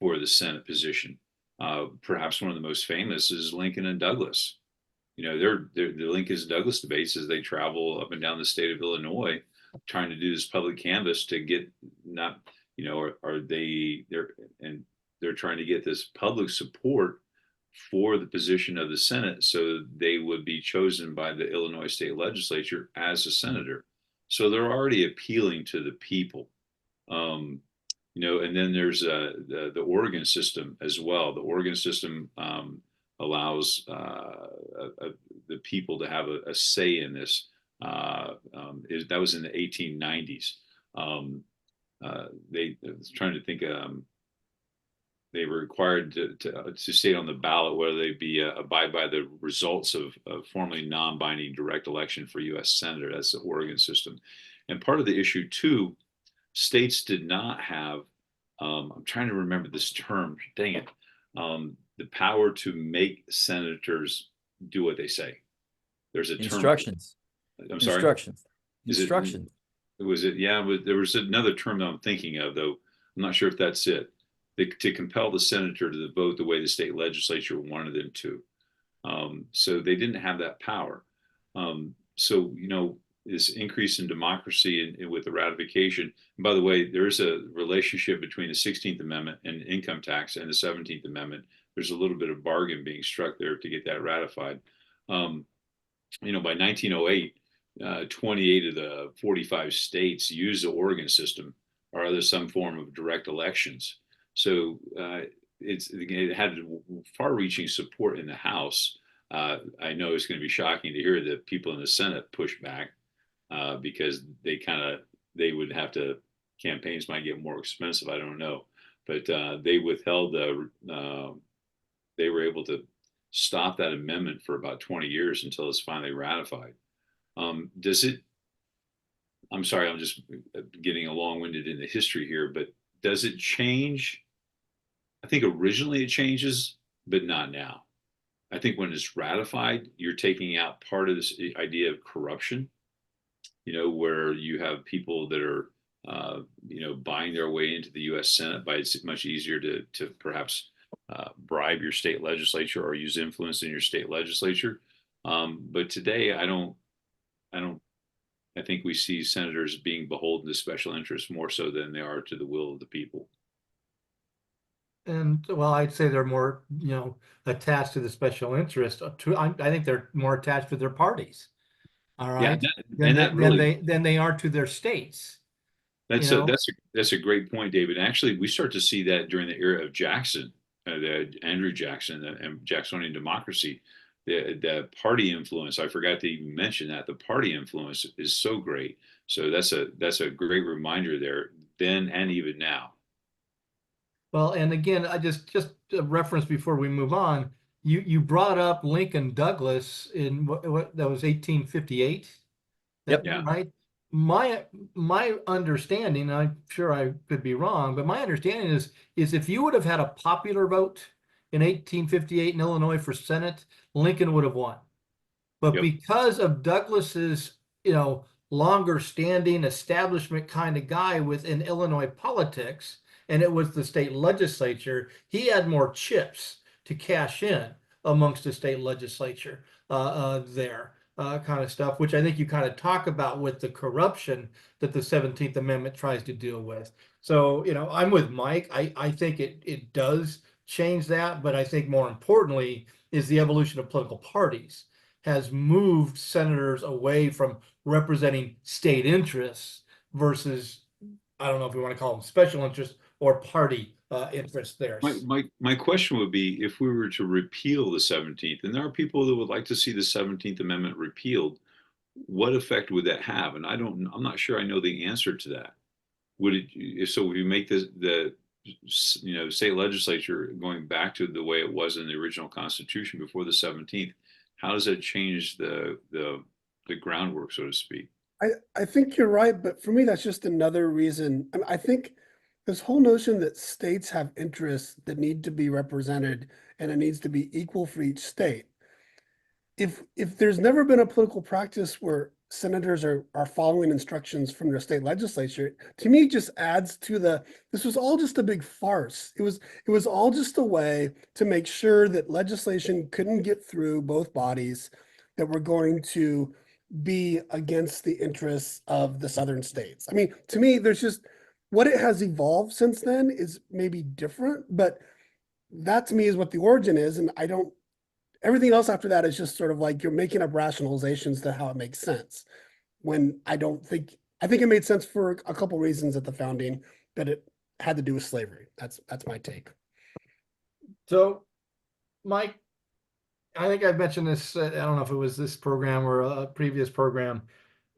for the Senate position. Perhaps one of the most famous is Lincoln and Douglas. The Lincoln and Douglas debates as they travel up and down the state of Illinois, trying to do this public canvass to get they're trying to get this public support for the position of the Senate, so they would be chosen by the Illinois state legislature as a senator. So they're already appealing to the people. And then there's the Oregon system as well. The Oregon system allows the people to have a say in this. That was in the 1890s. They was trying to think. They were required to stay on the ballot, whether they be abide by the results of formerly non-binding direct election for U.S. senator. That's the Oregon system. And part of the issue too, states did not have. I'm trying to remember this term. Dang it. The power to make senators do what they say. There's a term. Instructions. I'm sorry. Instructions. Instructions. Was it? Yeah, but there was another term that I'm thinking of, though. I'm not sure if that's it. To compel the senator to vote the way the state legislature wanted them to. So they didn't have that power. So, this increase in democracy and with the ratification. And by the way, there is a relationship between the 16th Amendment and income tax and the 17th Amendment. There's a little bit of bargain being struck there to get that ratified. By 1908, 28 of the 45 states use the Oregon system or other some form of direct elections. So it had far-reaching support in the House. I know it's going to be shocking to hear that people in the Senate push back because they would have to, campaigns might get more expensive. I don't know, but they withheld they were able to stop that amendment for about 20 years until it's finally ratified. I'm sorry, I'm just getting long-winded in the history here, but does it change? I think originally it changes, but not now. I think when it's ratified, you're taking out part of this idea of corruption, where you have people that are, buying their way into the U.S. Senate. It's much easier to perhaps bribe your state legislature or use influence in your state legislature. But today, I think we see senators being beholden to special interests more so than they are to the will of the people. And well, I'd say they're more, attached to the special interest. I think they're more attached to their parties. All right. Yeah, than they are to their states. That's a great point, David. Actually, we start to see that during the era of Jackson, Andrew Jackson, and Jacksonian democracy. The party influence. I forgot to even mention that the party influence is so great. So that's a great reminder there, then and even now. Well, and again, I just a reference before we move on. You brought up Lincoln Douglas in what that was 1858. Yep. Yeah. Right. My understanding, I'm sure I could be wrong, but my understanding is if you would have had a popular vote in 1858 in Illinois for Senate, Lincoln would have won. But Yep. because of Douglas's, longer standing establishment kind of guy within Illinois politics, and it was the state legislature, he had more chips to cash in amongst the state legislature there. Kind of stuff, which I think you kind of talk about with the corruption that the 17th Amendment tries to deal with. So, I'm with Mike. I think it does change that, but I think more importantly is the evolution of political parties has moved senators away from representing state interests versus, I don't know if we want to call them special interests or party interests there. My question would be, if we were to repeal the 17th, and there are people that would like to see the 17th Amendment repealed, what effect would that have? And I'm not sure I know the answer to that. Would you make the state legislature going back to the way it was in the original Constitution before the 17th, how does that change the groundwork, so to speak? I think you're right, but for me, that's just another reason. I think this whole notion that states have interests that need to be represented and it needs to be equal for each state. If there's never been a political practice where senators are following instructions from their state legislature, to me, it just adds to this was all just a big farce. It was all just a way to make sure that legislation couldn't get through both bodies that were going to be against the interests of the southern states. I mean, to me, there's just what it has evolved since then is maybe different, but that to me is what the origin is. And everything else after that is just sort of like you're making up rationalizations to how it makes sense. When I think it made sense for a couple reasons at the founding, but it had to do with slavery. That's my take. So, Mike, I think I've mentioned this, I don't know if it was this program or a previous program.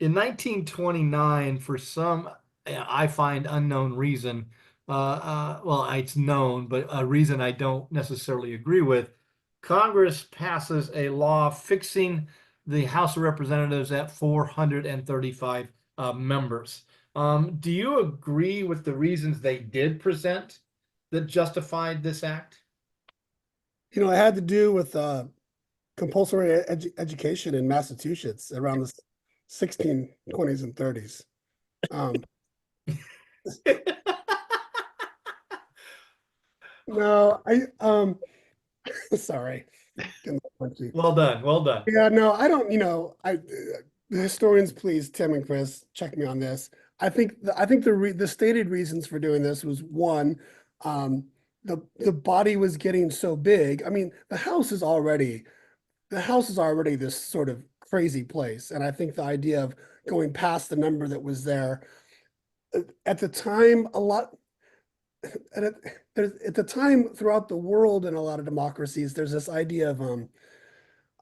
In 1929, for some, I find unknown reason, well, it's known, but a reason I don't necessarily agree with, Congress passes a law fixing the House of Representatives at 435 members. Do you agree with the reasons they did present that justified this act? It had to do with compulsory education in Massachusetts around the 1620s and 30s. No, sorry. Well done. Well done. Yeah, no, I don't, the historians, please, Tim and Chris, check me on this. I think the stated reasons for doing this was one, the body was getting so big. I mean, the house is already this sort of crazy place. And I think the idea of going past the number that was there at the time, at the time throughout the world in a lot of democracies, there's this idea of,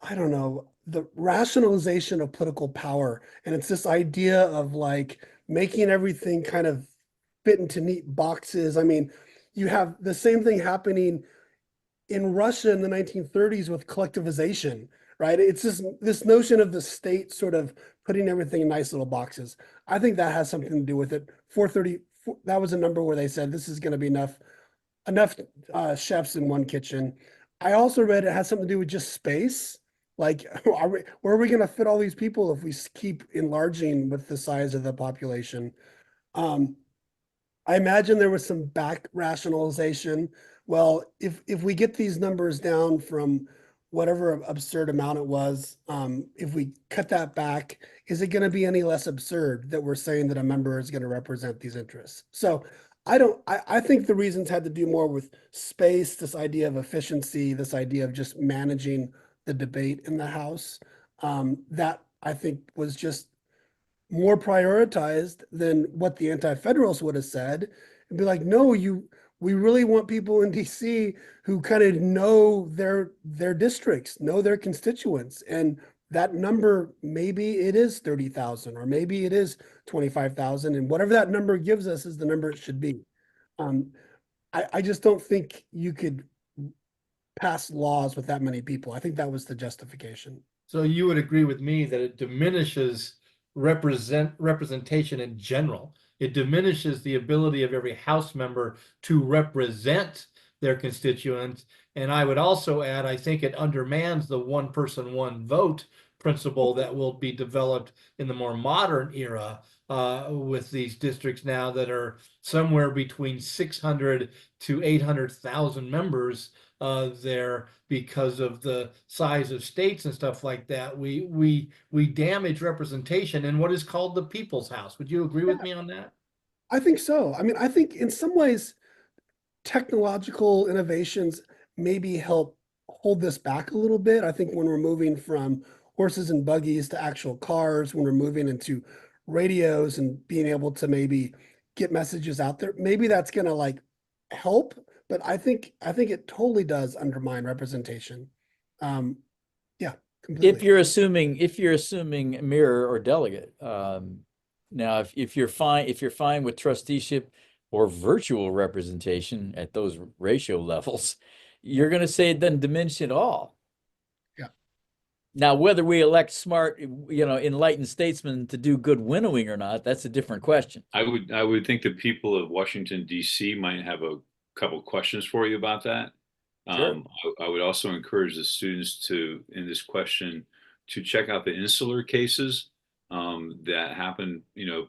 I don't know, the rationalization of political power. And it's this idea of like making everything kind of fit into neat boxes. I mean, you have the same thing happening in Russia in the 1930s with collectivization, right? It's just this notion of the state sort of putting everything in nice little boxes. I think that has something to do with it. 430, that was a number where they said this is going to be enough chefs in one kitchen. I also read it has something to do with just space. Like, where are we going to fit all these people if we keep enlarging with the size of the population? I imagine there was some back rationalization. Well, if we get these numbers down from whatever absurd amount it was, if we cut that back, is it going to be any less absurd that we're saying that a member is going to represent these interests? So I think the reasons had to do more with space, this idea of efficiency, this idea of just managing the debate in the House. That I think was just more prioritized than what the anti-federalists would have said, and be like, no, we really want people in DC who kind of know their districts, know their constituents. And that number, maybe it is 30,000 or maybe it is 25,000, and whatever that number gives us is the number it should be. I just don't think you could pass laws with that many people. I think that was the justification. So you would agree with me that it diminishes representation in general. It diminishes the ability of every House member to represent their constituents. And I would also add, I think it undermines the one person, one vote principle that will be developed in the more modern era with these districts now that are somewhere between 600 to 800,000 members there because of the size of states and stuff like that. We damage representation in what is called the people's house. Would you agree with me on that? I think so. I mean, I think in some ways, technological innovations maybe help hold this back a little bit. I think when we're moving from horses and buggies to actual cars, when we're moving into radios and being able to maybe get messages out there, maybe that's going to like help. But I think it totally does undermine representation. Yeah, completely. If you're assuming mirror or delegate, now if you're fine with trusteeship or virtual representation at those ratio levels, you're going to say it doesn't diminish at all. Yeah. Now, whether we elect smart, enlightened statesmen to do good winnowing or not, that's a different question. I would think the people of Washington, D.C. might have a couple questions for you about that. Sure. I would also encourage the students to, in this question, to check out the insular cases that happened,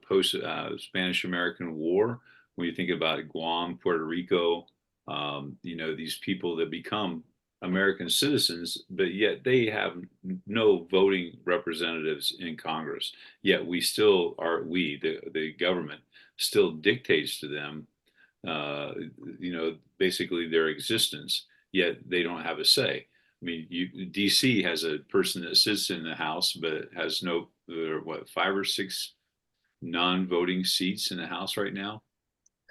post Spanish-American War. When you think about Guam, Puerto Rico, these people that become American citizens, but yet they have no voting representatives in Congress. Yet the government still dictates to them, basically their existence, yet they don't have a say. I mean, DC has a person that sits in the House, but has there are 5 or 6 non-voting seats in the House right now.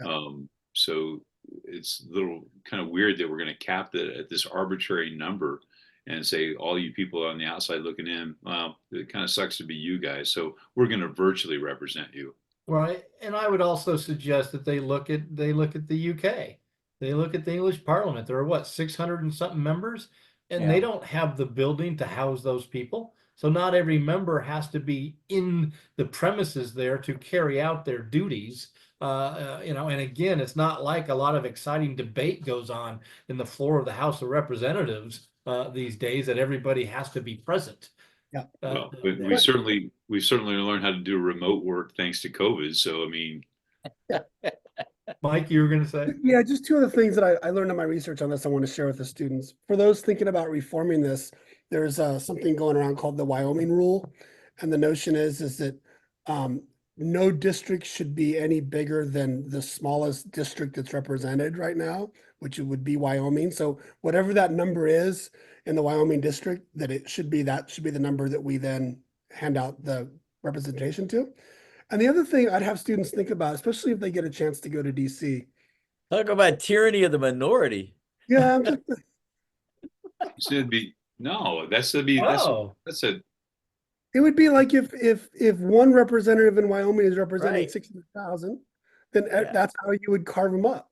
Yeah. So it's a little kind of weird that we're going to cap it at this arbitrary number and say, all you people on the outside looking in, well, it kind of sucks to be you guys. So we're going to virtually represent you. Right. And I would also suggest that they look at the UK. They look at the English Parliament. There are what, 600 and something members, and Yeah. they don't have the building to house those people. So not every member has to be in the premises there to carry out their duties. And again, it's not like a lot of exciting debate goes on in the floor of the House of Representatives these days that everybody has to be present. Yeah. Well, but we've certainly learned how to do remote work thanks to COVID. So, I mean, Mike, you were going to say? Yeah, just 2 other things that I learned in my research on this I want to share with the students. For those thinking about reforming this, there's something going around called the Wyoming rule. And the notion is that no district should be any bigger than the smallest district that's represented right now, which would be Wyoming. So whatever that number is in the Wyoming district, that should be the number that we then hand out the representation to. And the other thing I'd have students think about, especially if they get a chance to go to DC. Talk about tyranny of the minority. Yeah, it's going to be, no, that's a, it would be like if one representative in Wyoming is representing Right. 600,000, then Yeah. that's how you would carve them up.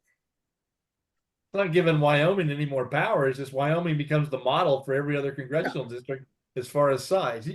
It's not giving Wyoming any more power. It's just Wyoming becomes the model for every other congressional district as far as size.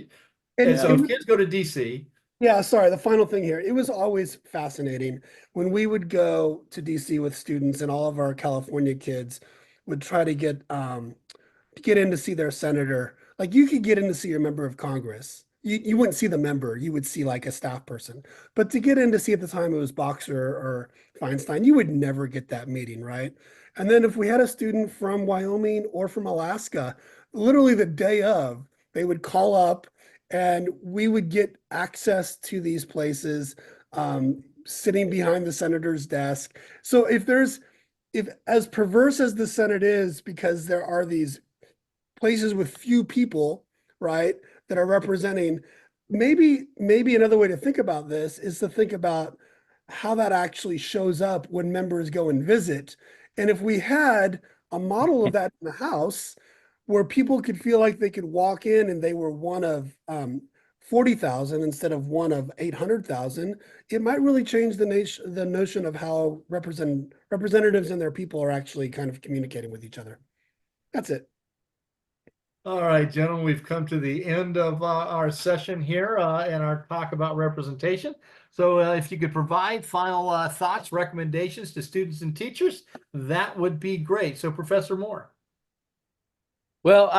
And so if kids go to DC. Yeah, sorry, the final thing here. It was always fascinating when we would go to DC with students, and all of our California kids would try to get in to see their senator. Like, you could get in to see your member of Congress. You wouldn't see the member, you would see like a staff person. But to get in to see, at the time it was Boxer or Feinstein, you would never get that meeting, right? And then if we had a student from Wyoming or from Alaska, literally the day of, they would call up and we would get access to these places, sitting behind the senator's desk. So if as perverse as the Senate is, because there are these places with few people, right, that are representing, maybe another way to think about this is to think about how that actually shows up when members go and visit. And if we had a model of that in the House, where people could feel like they could walk in and they were one of 40,000 instead of one of 800,000, it might really change the notion of how representatives and their people are actually kind of communicating with each other. That's it. All right, gentlemen, we've come to the end of our session here and our talk about representation. So if you could provide final thoughts, recommendations to students and teachers, that would be great. So Professor Moore. Well,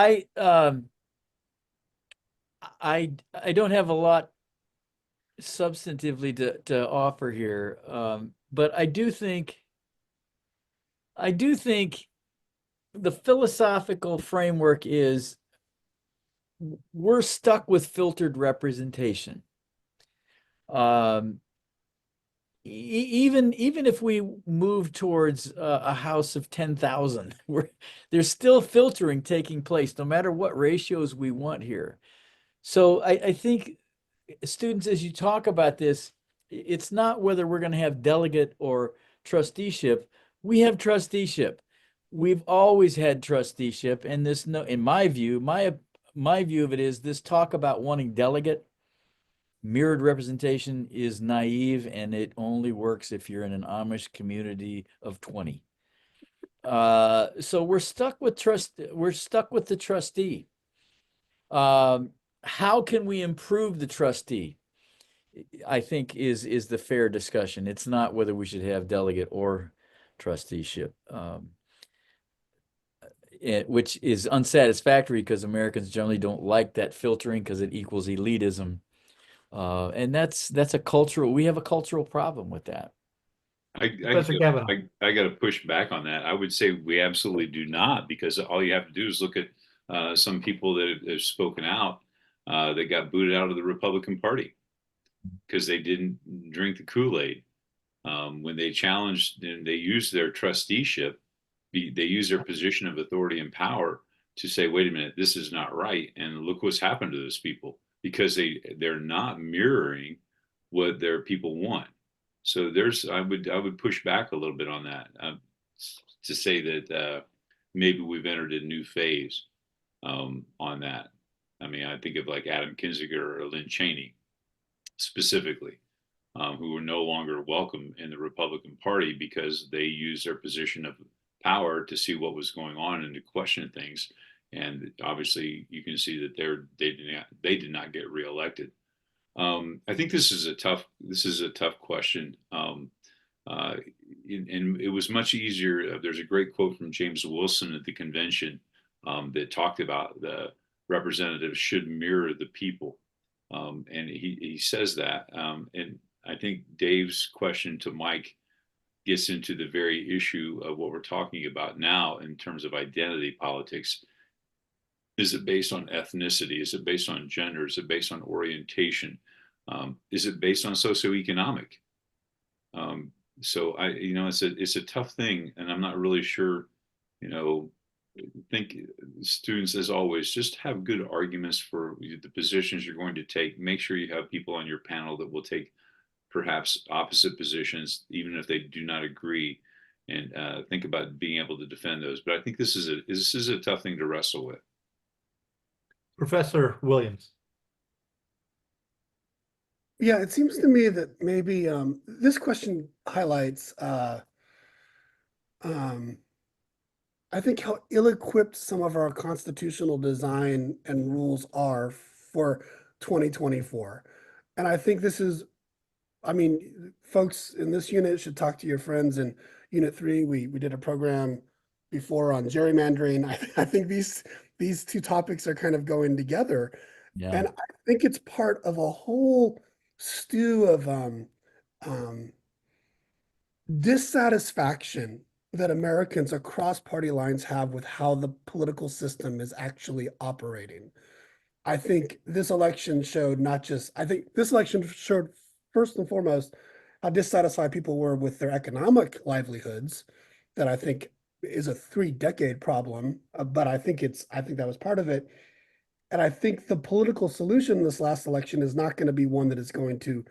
I don't have a lot substantively to offer here, but I do think the philosophical framework is we're stuck with filtered representation. Even if we move towards a house of 10,000, there's still filtering taking place, no matter what ratios we want here. So I think students, as you talk about this, it's not whether we're going to have delegate or trusteeship. We have trusteeship. We've always had trusteeship, and this, no, in my view, my view of it is this talk about wanting delegate mirrored representation is naive, and it only works if you're in an Amish community of 20. So we're stuck with the trustee. How can we improve the trustee? I think is the fair discussion. It's not whether we should have delegate or trusteeship, which is unsatisfactory because Americans generally don't like that filtering because it equals elitism. And that's a cultural, we have a cultural problem with that. Professor Kavanaugh. I got to push back on that. I would say we absolutely do not, because all you have to do is look at some people that have spoken out that got booted out of the Republican Party because they didn't drink the Kool-Aid. When they challenged and they used their trusteeship, they used their position of authority and power to say, wait a minute, this is not right. And look what's happened to those people, because they're not mirroring what their people want. So I would push back a little bit on that, to say that maybe we've entered a new phase on that. I mean, I think of like Adam Kinzinger or Lynn Cheney specifically, who were no longer welcome in the Republican Party because they used their position of power to see what was going on and to question things. And obviously, you can see that they did not get reelected. I think this is a tough question. And it was much easier. There's a great quote from James Wilson at the convention that talked about the representatives should mirror the people. And he says that. And I think Dave's question to Mike gets into the very issue of what we're talking about now in terms of identity politics. Is it based on ethnicity? Is it based on gender? Is it based on orientation? Is it based on socioeconomic? So it's a tough thing, and I'm not really sure. Think students, as always, just have good arguments for the positions you're going to take. Make sure you have people on your panel that will take perhaps opposite positions, even if they do not agree, and think about being able to defend those. But I think this is a tough thing to wrestle with. Professor Williams. Yeah, it seems to me that maybe this question highlights, I think, how ill-equipped some of our constitutional design and rules are for 2024. And I think folks in this unit should talk to your friends in Unit 3. We did a program before on gerrymandering. I think these two topics are kind of going together. Yeah. And I think it's part of a whole stew of dissatisfaction that Americans across party lines have with how the political system is actually operating. I think this election showed first and foremost how dissatisfied people were with their economic livelihoods, that I think is a 3-decade problem, but I think that was part of it. And I think the political solution in this last election is not going to be one that is going to,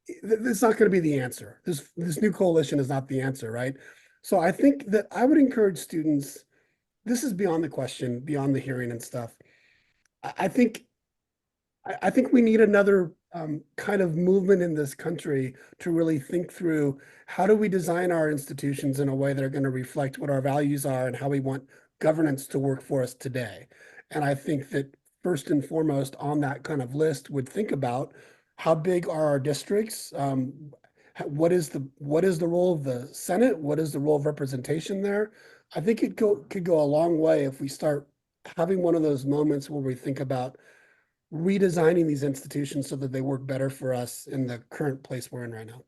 it's not going to be the answer. This new coalition is not the answer, right? So I think that I would encourage students, this is beyond the question, beyond the hearing and stuff. I think we need another kind of movement in this country to really think through, how do we design our institutions in a way that are going to reflect what our values are and how we want governance to work for us today. And I think that first and foremost on that kind of list would think about, how big are our districts? What is the role of the Senate? What is the role of representation there? I think it could go a long way if we start having one of those moments where we think about, redesigning these institutions so that they work better for us in the current place we're in right now.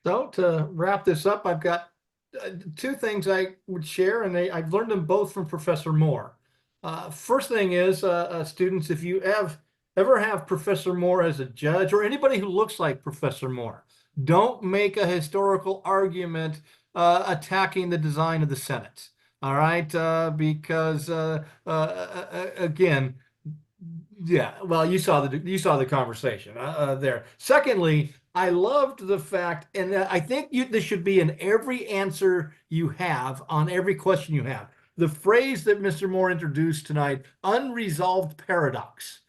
So to wrap this up, I've got two things I would share, and I've learned them both from Professor Moore. First thing is, students, if you ever have Professor Moore as a judge, or anybody who looks like Professor Moore, don't make a historical argument attacking the design of the Senate. All right, because again, yeah, well, you saw the conversation there. Secondly, I loved the fact, and I think this should be in every answer you have on every question you have. The phrase that Mr. Moore introduced tonight, unresolved paradox.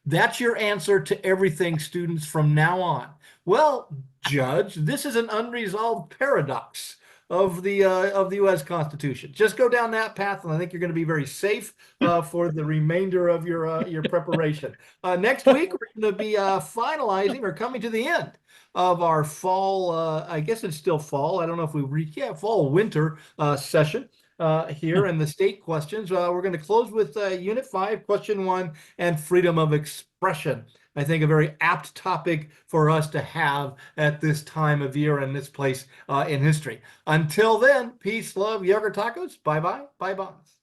That's your answer to everything, students, from now on. Well, Judge, this is an unresolved paradox of the U.S. Constitution. Just go down that path, and I think you're going to be very safe for the remainder of your preparation. Next week, we're going to be finalizing or coming to the end of our fall. I guess it's still fall. I don't know if we reach fall winter session. Here in the state questions, we're going to close with Unit 5, Question 1, and freedom of expression. I think a very apt topic for us to have at this time of year and this place in history. Until then, peace, love, yogurt tacos. Bye-bye. Bye-bye.